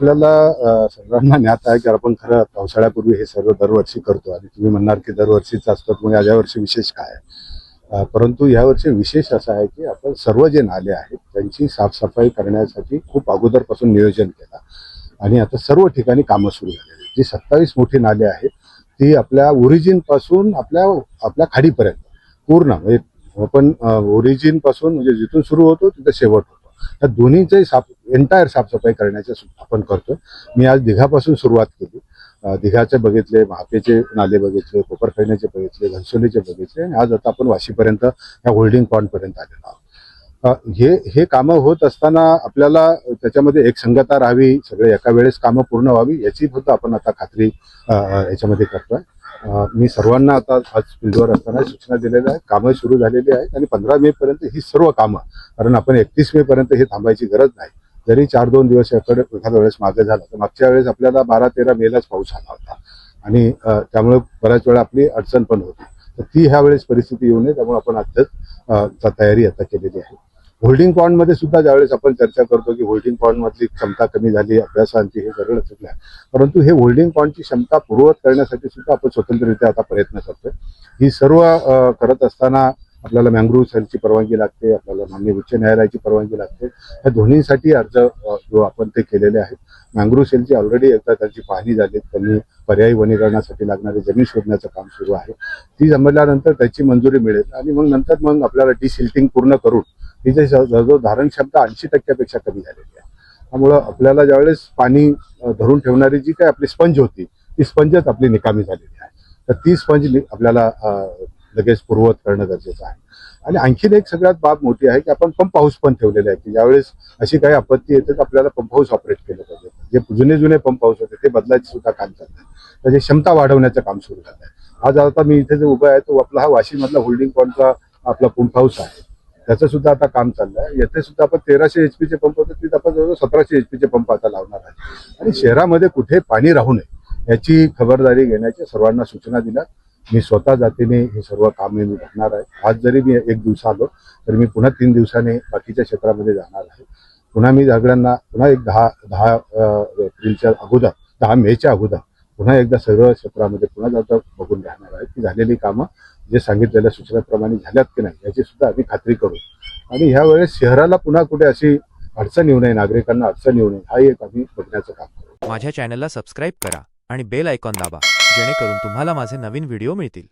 आपल्याला सर्वांना ज्ञात आहे की आपण खरं पावसाळ्यापूर्वी हे सर्व दरवर्षी करतो आणि तुम्ही म्हणणार की दरवर्षीच असतात मग यावर्षी विशेष काय आहे. परंतु यावर्षी विशेष असं आहे की आपण सर्व जे नाले आहेत त्यांची साफसफाई करण्यासाठी खूप अगोदरपासून नियोजन केलं आणि आता सर्व ठिकाणी कामं सुरू झालेली. जी 27 मोठी नाले आहेत ती आपल्या ओरिजिन पासून आपल्या खाडीपर्यंत पूर्ण म्हणजे आपण ओरिजिन पासून म्हणजे जिथून सुरू होतो तिथे शेवट होतो या दोन्हीचे एंटायर साफसफाई करण्याचे आपण करतो. मी आज दिघापासून सुरुवात केली. दिघाचे बघितले, महापेचे नाले बघितले, कोपरखैरण्याचे बघितले, घनसोलीचे बघितले आणि आज आता आपण वाशीपर्यंत या होल्डिंग पॉईंटपर्यंत आलेलो आहोत. हे कामं होत असताना आपल्याला त्याच्यामध्ये एक संगता राहावी, सगळे एका वेळेस कामं पूर्ण व्हावी याची सुद्धा आपण आता खात्री याच्यामध्ये करतोय. मी सर्वांना आता आज फील्डवर असताना सूचना दिलेल्या आहेत. कामं सुरू झालेली आहेत आणि 15 मे पर्यंत ही सर्व कामं, कारण आपण 31 मे पर्यंत हे थांबायची गरज नाही. जरी 4-2 दिवस एखाद्या वेळेस मागे झाला तर मागच्या वेळेस आपल्याला 12-13 मेलाच पाऊस आला होता आणि त्यामुळे बऱ्याच वेळा आपली अडचण पण होती. तर ती ह्या वेळेस परिस्थिती येऊ नये त्यामुळे आपण आत्ताच तयारी आता केलेली आहे. होल्डिंग पॉईंटमध्ये सुद्धा ज्यावेळेस आपण चर्चा करतो की होल्डिंग पॉईंटमधली क्षमता कमी झाली, अभ्यासांची हे सगळं चुकलं आहे, परंतु हे होल्डिंग पॉईंटची क्षमता पूर्ववत करण्यासाठी सुद्धा आपण स्वतंत्ररित्या आता प्रयत्न करतोय. ही सर्व करत असताना आपल्याला मँग्रोव्ह सेलची परवानगी लागते, आपल्याला माननीय उच्च न्यायालयाची परवानगी लागते. या दोन्हीसाठी अर्ज जो आपण ते केलेले आहेत. मँग्रोव्ह सेलची ऑलरेडी एकदा त्यांची पाहणी झाली, त्यांनी पर्यायी वनीकरणासाठी लागणारी जमीन शोधण्याचं काम सुरू आहे. ती जमल्यानंतर त्याची मंजुरी मिळेल आणि मग आपल्याला डिसिल्टिंग पूर्ण करून ही जी जवळजवळ धारण क्षमता 80% कमी झालेली आहे. त्यामुळं आपल्याला ज्यावेळेस पाणी धरून ठेवणारी जी काही आपली स्पंज होती ती स्पंजच आपली निकामी झालेली आहे. तर ती स्पंज आपल्याला लगेच पूर्ववत करणं गरजेचं आहे. आणि आणखीन एक सगळ्यात बाब मोठी आहे की आपण पंप हाऊस पण ठेवलेले आहे की ज्यावेळेस अशी काही आपत्ती येते तर आपल्याला पंप हाऊस ऑपरेट केलं पाहिजे. जे जुने पंप हाऊस होते ते बदलायचं सुद्धा काम चाललं आहे. त्याची क्षमता वाढवण्याचं काम सुरू झालं आहे. आज आता मी इथे जो उभा आहे तो आपला हा वाशीमधला होल्डिंग पॉईंटचा आपला पंप हाऊस आहे. त्याचं सुद्धा आता काम चाललं आहे. येथे सुद्धा आपण 1300 HP पंप होते तिथे आपण जवळजवळ 1700 HP पंप आता लावणार आहे. आणि शहरामध्ये कुठे पाणी राहू नये याची खबरदारी घेण्याच्या सर्वांना सूचना दिल्या. मी स्वतः जातीने हे सर्व कामे मी बघणार आहे. आज जरी मी 1 दिवस आलो तरी मी पुन्हा 3 दिवसाने बाकीच्या क्षेत्रामध्ये जाणार आहे. पुन्हा मी सगळ्यांना पुन्हा एक 10 एप्रिलच्या अगोदर 10 मेच्या अगोदर पुन्हा एकदा सर्व क्षेत्रामध्ये पुन्हा जाता बघून राहणार आहे की झालेली कामं जे सांगितलेल्या सूचनेप्रमाणे झाल्यात की नाही याची सुद्धा आम्ही खात्री करू. आणि ह्या वेळेस शहराला पुन्हा कुठे अशी अडचण येऊ नये, नागरिकांना अडचण येऊ नये हा एक आम्ही बघण्याचं काम करू. माझ्या चॅनलला सबस्क्राईब करा आणि बेल आयकॉन दाबा जेणेकरून तुम्हाला माझे नवीन व्हिडिओ मिळतील.